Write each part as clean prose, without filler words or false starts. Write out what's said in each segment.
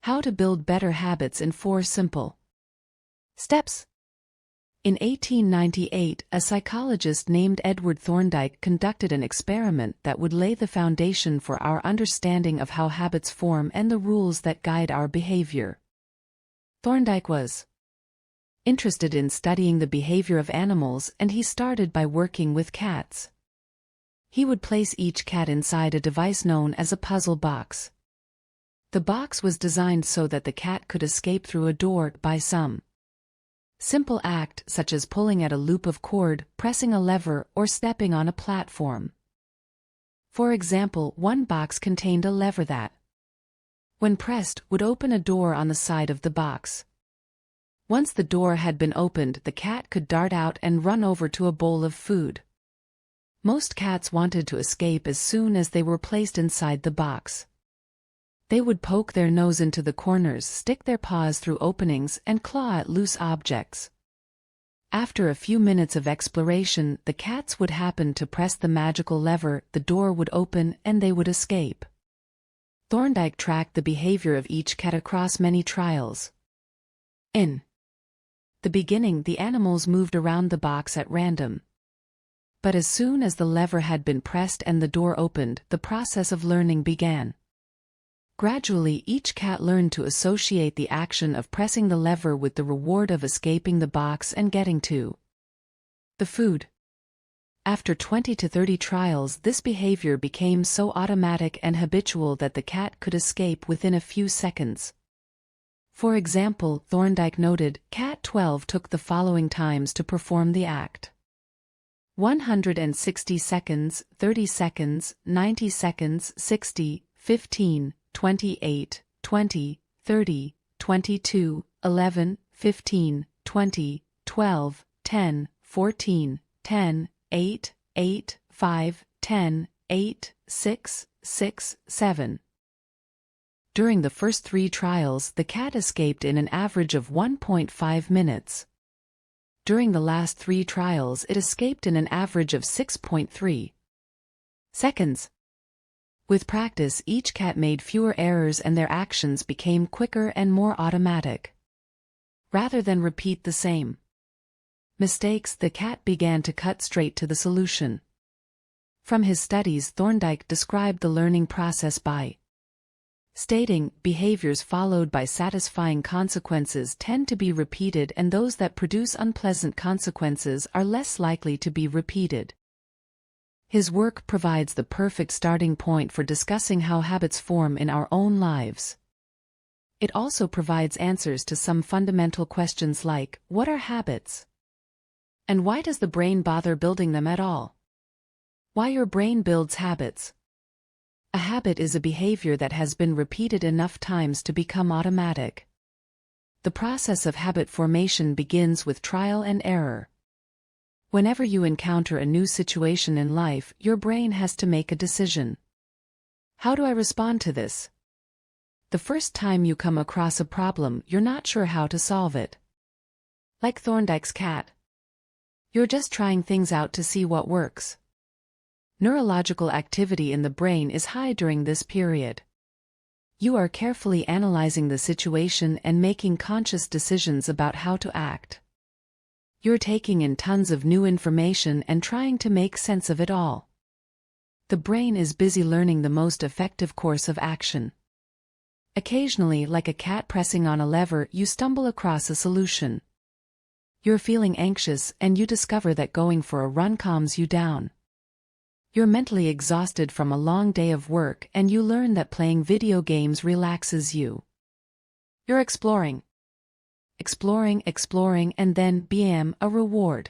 How to build better habits in 4 simple steps. In 1898, a psychologist named Edward Thorndike conducted an experiment that would lay the foundation for our understanding of how habits form and the rules that guide our behavior. Thorndike was interested in studying the behavior of animals, and he started by working with cats. He would place each cat inside a device known as a puzzle box. The box was designed so that the cat could escape through a door by some simple act, such as pulling at a loop of cord, pressing a lever, or stepping on a platform. For example, one box contained a lever that, when pressed, would open a door on the side of the box. Once the door had been opened, the cat could dart out and run over to a bowl of food. Most cats wanted to escape as soon as they were placed inside the box. They would poke their nose into the corners, stick their paws through openings, and claw at loose objects. After a few minutes of exploration, the cats would happen to press the magical lever, the door would open, and they would escape. Thorndike tracked the behavior of each cat across many trials. In the beginning, the animals moved around the box at random. But as soon as the lever had been pressed and the door opened, the process of learning began. Gradually, each cat learned to associate the action of pressing the lever with the reward of escaping the box and getting to the food. After 20 to 30 trials, this behavior became so automatic and habitual that the cat could escape within a few seconds. For example, Thorndike noted, Cat 12 took the following times to perform the act: 160 seconds, 30 seconds, 90 seconds, 60, 15, 28, 20, 30, 22, 11, 15, 20, 12, 10, 14, 10, 8, 8, 5, 10, 8, 6, 6, 7. During the first 3 trials, the cat escaped in an average of 1.5 minutes. During the last 3 trials, it escaped in an average of 6.3 seconds. With practice, each cat made fewer errors and their actions became quicker and more automatic. Rather than repeat the same mistakes, the cat began to cut straight to the solution. From his studies, Thorndike described the learning process by stating, behaviors followed by satisfying consequences tend to be repeated, and those that produce unpleasant consequences are less likely to be repeated. His work provides the perfect starting point for discussing how habits form in our own lives. It also provides answers to some fundamental questions like, what are habits? And why does the brain bother building them at all? Why your brain builds habits. A habit is a behavior that has been repeated enough times to become automatic. The process of habit formation begins with trial and error. Whenever you encounter a new situation in life, your brain has to make a decision. How do I respond to this? The first time you come across a problem, you're not sure how to solve it. Like Thorndike's cat. You're just trying things out to see what works. Neurological activity in the brain is high during this period. You are carefully analyzing the situation and making conscious decisions about how to act. You're taking in tons of new information and trying to make sense of it all. The brain is busy learning the most effective course of action. Occasionally, like a cat pressing on a lever, you stumble across a solution. You're feeling anxious, and you discover that going for a run calms you down. You're mentally exhausted from a long day of work, and you learn that playing video games relaxes you. You're exploring, and then, bam, a reward.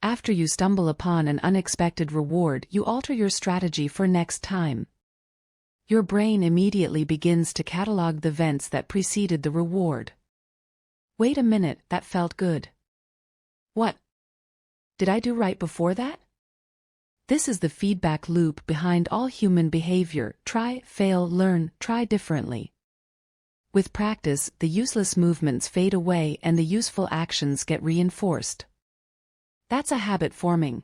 After you stumble upon an unexpected reward, you alter your strategy for next time. Your brain immediately begins to catalog the events that preceded the reward. Wait a minute, that felt good. What did I do right before that? This is the feedback loop behind all human behavior: try, fail, learn, try differently. With practice, the useless movements fade away and the useful actions get reinforced. That's a habit forming.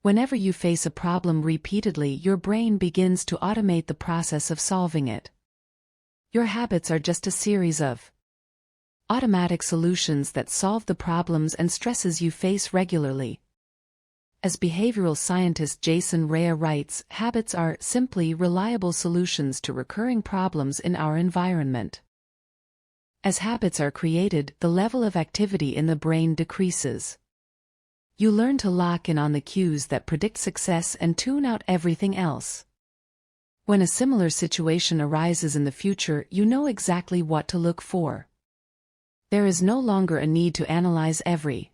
Whenever you face a problem repeatedly, your brain begins to automate the process of solving it. Your habits are just a series of automatic solutions that solve the problems and stresses you face regularly. As behavioral scientist Jason Rea writes, habits are simply reliable solutions to recurring problems in our environment. As habits are created, the level of activity in the brain decreases. You learn to lock in on the cues that predict success and tune out everything else. When a similar situation arises in the future, you know exactly what to look for. There is no longer a need to analyze every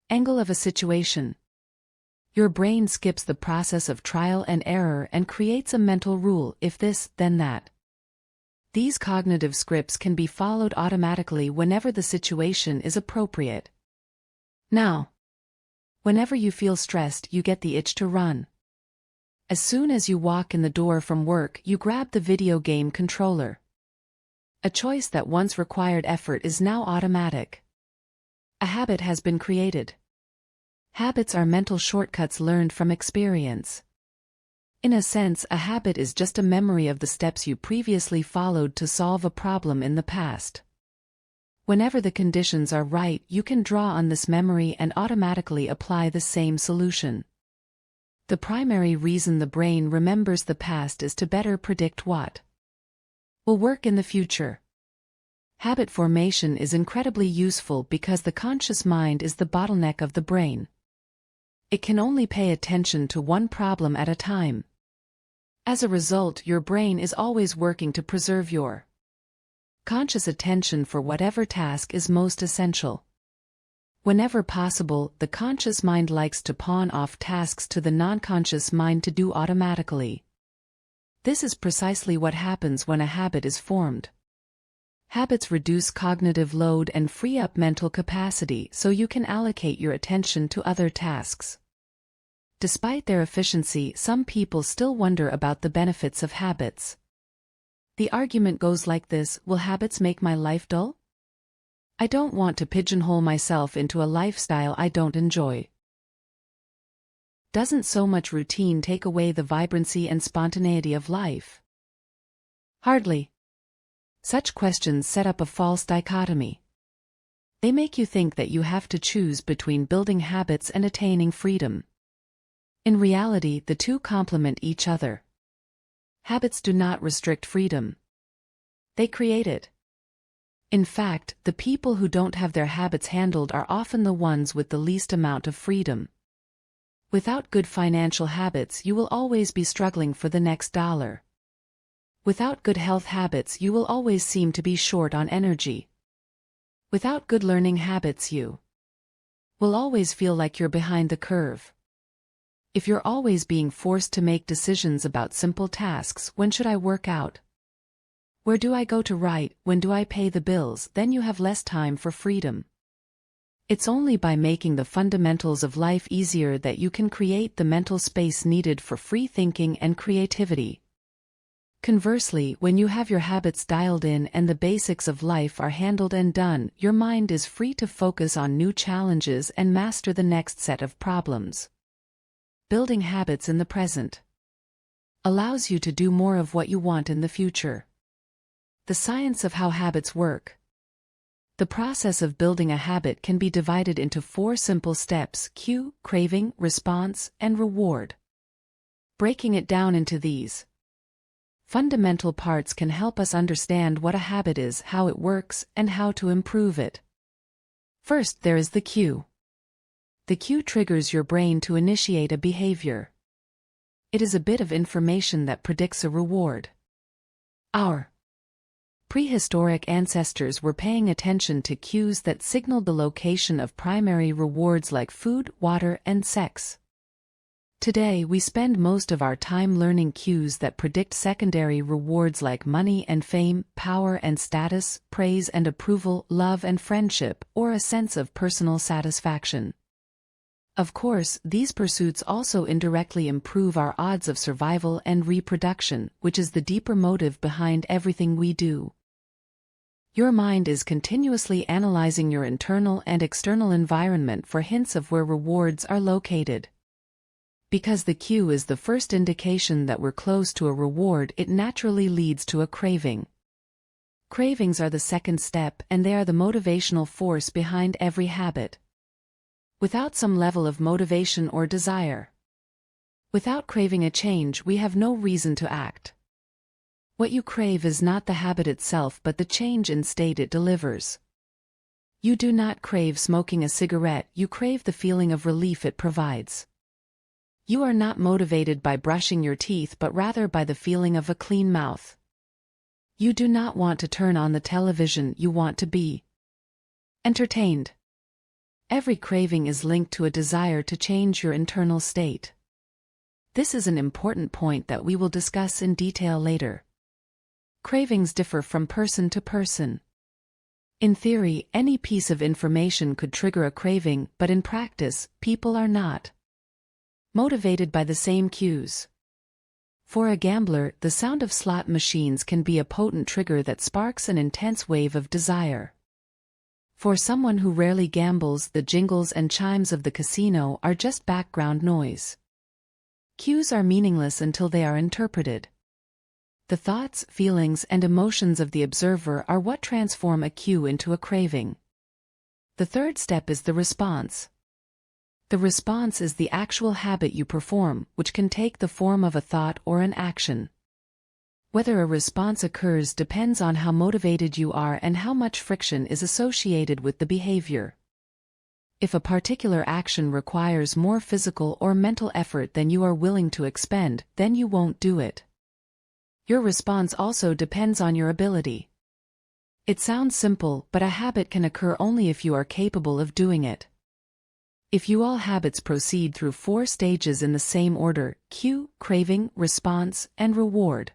angle of a situation. Your brain skips the process of trial and error and creates a mental rule: if this, then that. These cognitive scripts can be followed automatically whenever the situation is appropriate. Now, whenever you feel stressed, you get the itch to run. As soon as you walk in the door from work, you grab the video game controller. A choice that once required effort is now automatic. A habit has been created. Habits are mental shortcuts learned from experience. In a sense, a habit is just a memory of the steps you previously followed to solve a problem in the past. Whenever the conditions are right, you can draw on this memory and automatically apply the same solution. The primary reason the brain remembers the past is to better predict what will work in the future. Habit formation is incredibly useful because the conscious mind is the bottleneck of the brain. It can only pay attention to one problem at a time. As a result, your brain is always working to preserve your conscious attention for whatever task is most essential. Whenever possible, the conscious mind likes to pawn off tasks to the non-conscious mind to do automatically. This is precisely what happens when a habit is formed. Habits reduce cognitive load and free up mental capacity so you can allocate your attention to other tasks. Despite their efficiency, some people still wonder about the benefits of habits. The argument goes like this: will habits make my life dull? I don't want to pigeonhole myself into a lifestyle I don't enjoy. Doesn't so much routine take away the vibrancy and spontaneity of life? Hardly. Such questions set up a false dichotomy. They make you think that you have to choose between building habits and attaining freedom. In reality, the two complement each other. Habits do not restrict freedom. They create it. In fact, the people who don't have their habits handled are often the ones with the least amount of freedom. Without good financial habits, you will always be struggling for the next dollar. Without good health habits, you will always seem to be short on energy. Without good learning habits, you will always feel like you're behind the curve. If you're always being forced to make decisions about simple tasks: when should I work out? Where do I go to write? When do I pay the bills? Then you have less time for freedom. It's only by making the fundamentals of life easier that you can create the mental space needed for free thinking and creativity. Conversely, when you have your habits dialed in and the basics of life are handled and done, your mind is free to focus on new challenges and master the next set of problems. Building habits in the present allows you to do more of what you want in the future. The science of how habits work. The process of building a habit can be divided into 4 simple steps: cue, craving, response, and reward. Breaking it down into these fundamental parts can help us understand what a habit is, how it works, and how to improve it. First, there is the cue. The cue triggers your brain to initiate a behavior. It is a bit of information that predicts a reward. Our prehistoric ancestors were paying attention to cues that signaled the location of primary rewards like food, water, and sex. Today, we spend most of our time learning cues that predict secondary rewards like money and fame, power and status, praise and approval, love and friendship, or a sense of personal satisfaction. Of course, these pursuits also indirectly improve our odds of survival and reproduction, which is the deeper motive behind everything we do. Your mind is continuously analyzing your internal and external environment for hints of where rewards are located. Because the cue is the first indication that we're close to a reward, it naturally leads to a craving. Cravings are the second step, and they are the motivational force behind every habit. Without some level of motivation or desire, without craving a change, we have no reason to act. What you crave is not the habit itself but the change in state it delivers. You do not crave smoking a cigarette, you crave the feeling of relief it provides. You are not motivated by brushing your teeth but rather by the feeling of a clean mouth. You do not want to turn on the television, you want to be entertained. Every craving is linked to a desire to change your internal state. This is an important point that we will discuss in detail later. Cravings differ from person to person. In theory, any piece of information could trigger a craving, but in practice, people are not motivated by the same cues. For a gambler, the sound of slot machines can be a potent trigger that sparks an intense wave of desire. For someone who rarely gambles, the jingles and chimes of the casino are just background noise. Cues are meaningless until they are interpreted. The thoughts, feelings, and emotions of the observer are what transform a cue into a craving. The third step is the response. The response is the actual habit you perform, which can take the form of a thought or an action. Whether a response occurs depends on how motivated you are and how much friction is associated with the behavior. If a particular action requires more physical or mental effort than you are willing to expend, then you won't do it. Your response also depends on your ability. It sounds simple, but a habit can occur only if you are capable of doing it. If all habits proceed through 4 stages in the same order: cue, craving, response, and reward.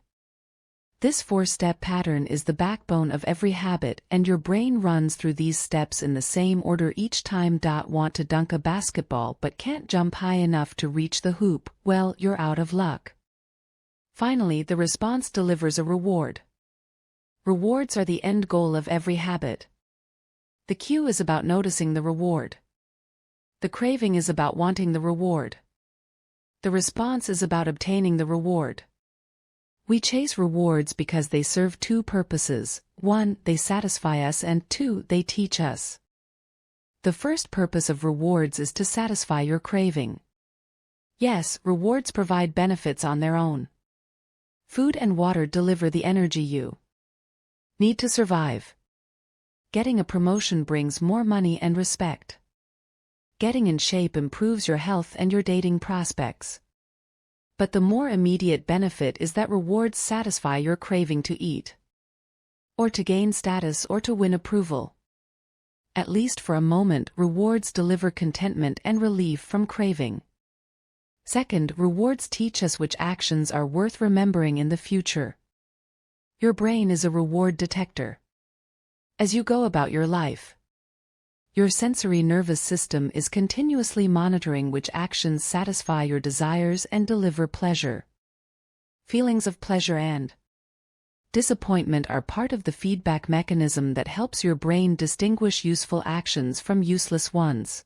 This 4-step pattern is the backbone of every habit, and your brain runs through these steps in the same order each time. Want to dunk a basketball but can't jump high enough to reach the hoop? Well, you're out of luck. Finally, the response delivers a reward. Rewards are the end goal of every habit. The cue is about noticing the reward. The craving is about wanting the reward. The response is about obtaining the reward. We chase rewards because they serve 2 purposes: 1, they satisfy us, and 2, they teach us. The first purpose of rewards is to satisfy your craving. Yes, rewards provide benefits on their own. Food and water deliver the energy you need to survive. Getting a promotion brings more money and respect. Getting in shape improves your health and your dating prospects. But the more immediate benefit is that rewards satisfy your craving to eat, or to gain status, or to win approval. At least for a moment, rewards deliver contentment and relief from craving. Second, rewards teach us which actions are worth remembering in the future. Your brain is a reward detector. As you go about your life, your sensory nervous system is continuously monitoring which actions satisfy your desires and deliver pleasure. Feelings of pleasure and disappointment are part of the feedback mechanism that helps your brain distinguish useful actions from useless ones.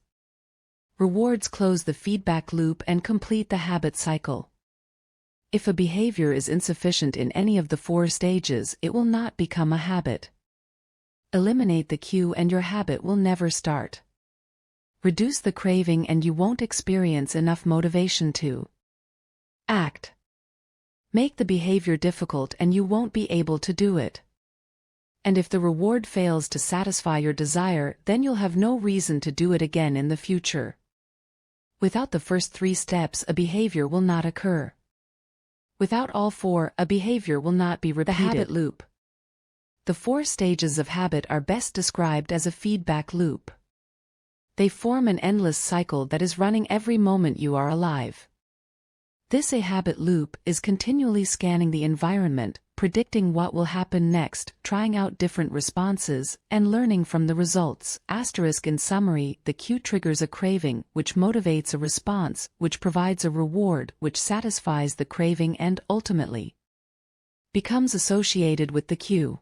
Rewards close the feedback loop and complete the habit cycle. If a behavior is insufficient in any of the 4 stages, it will not become a habit. Eliminate the cue and your habit will never start. Reduce the craving and you won't experience enough motivation to act. Make the behavior difficult and you won't be able to do it. And if the reward fails to satisfy your desire, then you'll have no reason to do it again in the future. Without the first 3 steps, a behavior will not occur. Without all 4, a behavior will not be repeated. The habit loop. The 4 stages of habit are best described as a feedback loop. They form an endless cycle that is running every moment you are alive. This habit loop is continually scanning the environment, predicting what will happen next, trying out different responses, and learning from the results. In summary, the cue triggers a craving, which motivates a response, which provides a reward, which satisfies the craving and, ultimately, becomes associated with the cue.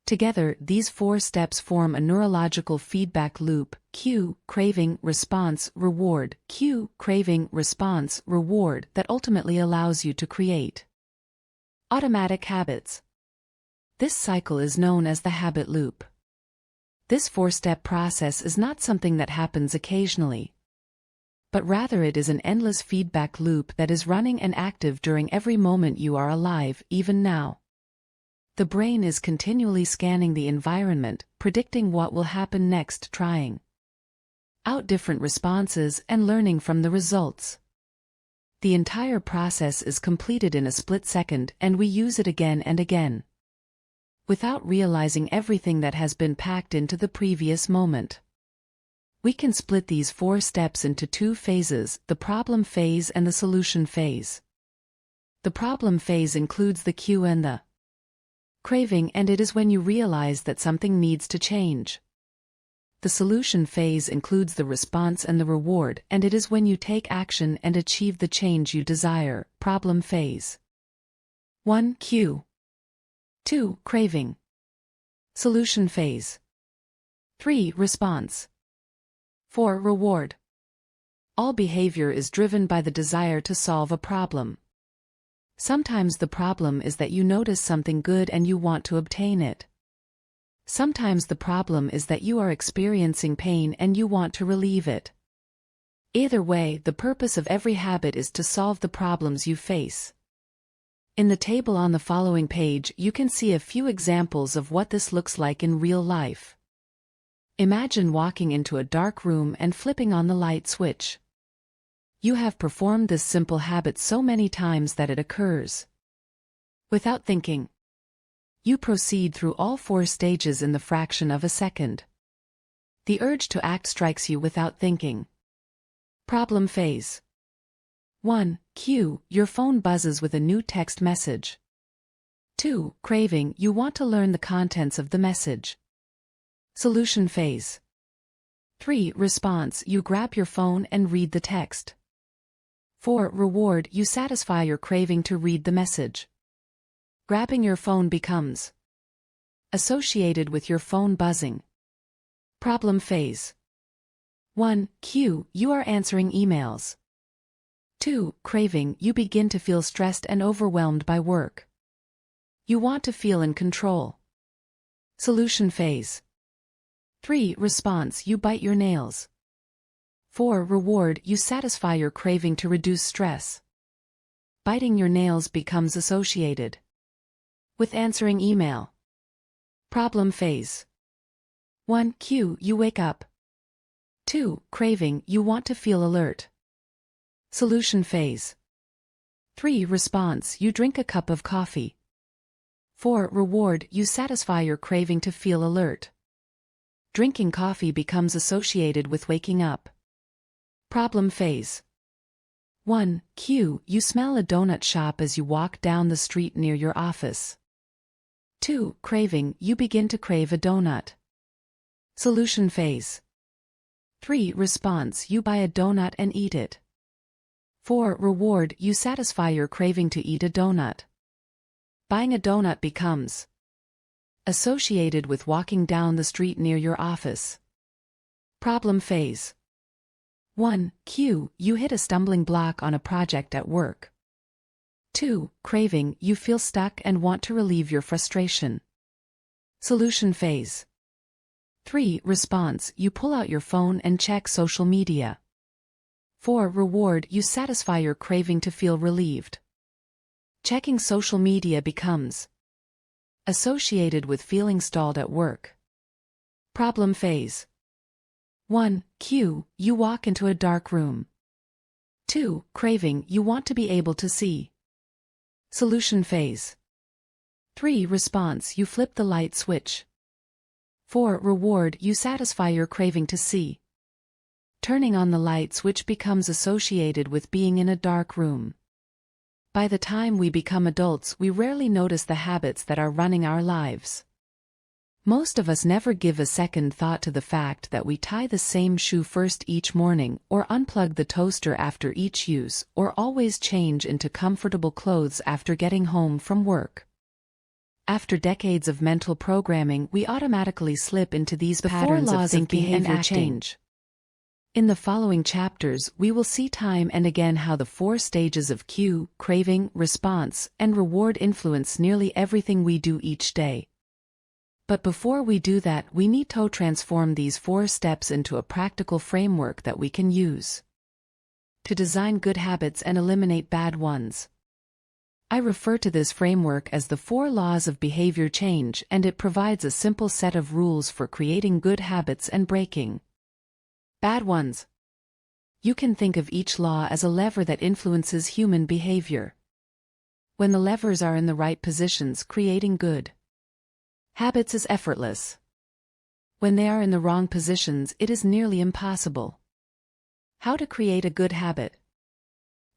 Together, these 4 steps form a neurological feedback loop: cue, craving, response, reward, cue, craving, response, reward, that ultimately allows you to create automatic habits. This cycle is known as the habit loop. This four-step process is not something that happens occasionally, but rather it is an endless feedback loop that is running and active during every moment you are alive, even now. The brain is continually scanning the environment, predicting what will happen next, trying out different responses and learning from the results. The entire process is completed in a split second, and we use it again and again, without realizing everything that has been packed into the previous moment. We can split these four steps into two phases, the problem phase and the solution phase. The problem phase includes the cue and the craving, and it is when you realize that something needs to change. The solution phase includes the response and the reward, and it is when you take action and achieve the change you desire. Problem phase. 1. Cue. 2. Craving. Solution phase. 3. Response. 4. Reward. All behavior is driven by the desire to solve a problem. Sometimes the problem is that you notice something good and you want to obtain it. Sometimes the problem is that you are experiencing pain and you want to relieve it. Either way, the purpose of every habit is to solve the problems you face. In the table on the following page, you can see a few examples of what this looks like in real life. Imagine walking into a dark room and flipping on the light switch. You have performed this simple habit so many times that it occurs without thinking. You proceed through all four stages in the fraction of a second. The urge to act strikes you without thinking. Problem phase. 1. Cue. Your phone buzzes with a new text message. 2. Craving. You want to learn the contents of the message. Solution phase. 3. Response. You grab your phone and read the text. 4. Reward. You satisfy your craving to read the message. Grabbing your phone becomes associated with your phone buzzing. Problem phase. 1. Cue. You are answering emails. 2. Craving. You begin to feel stressed and overwhelmed by work. You want to feel in control. Solution phase. 3. Response. You bite your nails. 4. Reward. You satisfy your craving to reduce stress. Biting your nails becomes associated with answering email. Problem phase. 1. Cue. You wake up. 2. Craving. You want to feel alert. Solution phase. 3. Response. You drink a cup of coffee. 4. Reward. You satisfy your craving to feel alert. Drinking coffee becomes associated with waking up. Problem phase. 1. Cue. You smell a donut shop as you walk down the street near your office. 2. Craving. You begin to crave a donut. Solution phase. 3. Response. You buy a donut and eat it. 4. Reward. You satisfy your craving to eat a donut. Buying a donut becomes associated with walking down the street near your office. Problem phase. 1. Cue. You hit a stumbling block on a project at work. 2. Craving. You feel stuck and want to relieve your frustration. Solution phase. 3. Response. You pull out your phone and check social media. 4. Reward. You satisfy your craving to feel relieved. Checking social media becomes associated with feeling stalled at work. Problem phase. 1. Cue. You walk into a dark room. 2. Craving. You want to be able to see. Solution phase. 3. Response. You flip the light switch. 4. Reward. You satisfy your craving to see. Turning on the light switch becomes associated with being in a dark room. By the time we become adults, we rarely notice the habits that are running our lives. Most of us never give a second thought to the fact that we tie the same shoe first each morning, or unplug the toaster after each use, or always change into comfortable clothes after getting home from work. After decades of mental programming, we automatically slip into these patterns of thinking and acting. In the following chapters, we will see time and again how the 4 stages of cue, craving, response, and reward influence nearly everything we do each day. But before we do that, we need to transform these 4 steps into a practical framework that we can use to design good habits and eliminate bad ones. I refer to this framework as the 4 laws of behavior change, and it provides a simple set of rules for creating good habits and breaking bad ones. You can think of each law as a lever that influences human behavior. When the levers are in the right positions, creating good habits is effortless. When they are in the wrong positions, it is nearly impossible. How to create a good habit?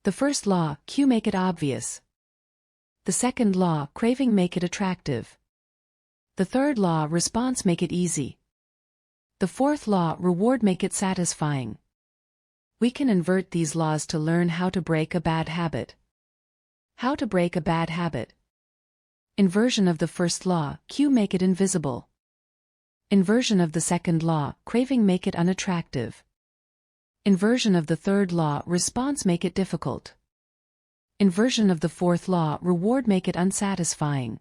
The first law, cue, make it obvious. The second law, craving, make it attractive. The third law, response, make it easy. The fourth law, reward, make it satisfying. We can invert these laws to learn how to break a bad habit. How to break a bad habit. Inversion of the first law, cue, make it invisible. Inversion of the second law, craving, make it unattractive. Inversion of the third law, response, make it difficult. Inversion of the fourth law, reward, make it unsatisfying.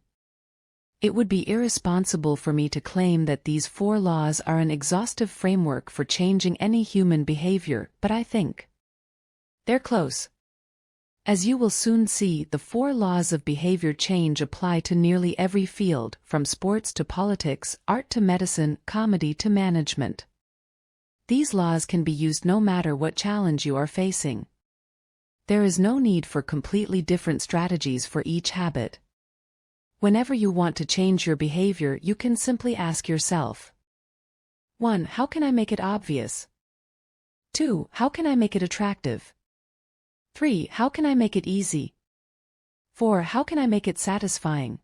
It would be irresponsible for me to claim that these 4 laws are an exhaustive framework for changing any human behavior, but I think they're close. As you will soon see, the 4 laws of behavior change apply to nearly every field, from sports to politics, art to medicine, comedy to management. These laws can be used no matter what challenge you are facing. There is no need for completely different strategies for each habit. Whenever you want to change your behavior, you can simply ask yourself: 1. How can I make it obvious? 2. How can I make it attractive? 3. How can I make it easy? 4. How can I make it satisfying?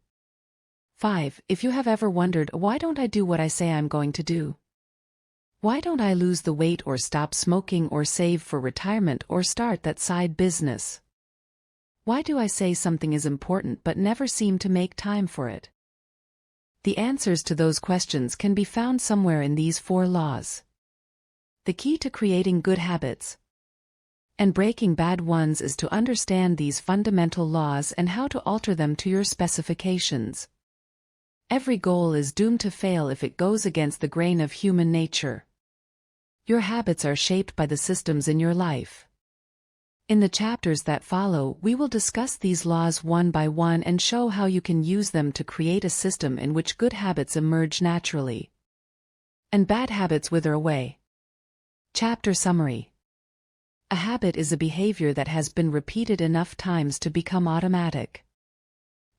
5. If you have ever wondered, why don't I do what I say I'm going to do? Why don't I lose the weight or stop smoking or save for retirement or start that side business? Why do I say something is important but never seem to make time for it? The answers to those questions can be found somewhere in these 4 laws. The key to creating good habits and breaking bad ones is to understand these fundamental laws and how to alter them to your specifications. Every goal is doomed to fail if it goes against the grain of human nature. Your habits are shaped by the systems in your life. In the chapters that follow, we will discuss these laws one by one and show how you can use them to create a system in which good habits emerge naturally and bad habits wither away. Chapter Summary. A habit is a behavior that has been repeated enough times to become automatic.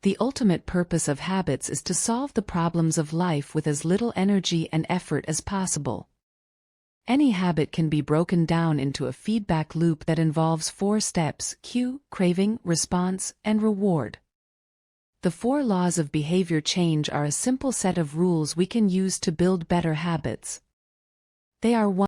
The ultimate purpose of habits is to solve the problems of life with as little energy and effort as possible. Any habit can be broken down into a feedback loop that involves 4 steps: cue, craving, response, and reward. The 4 laws of behavior change are a simple set of rules we can use to build better habits. They are 1.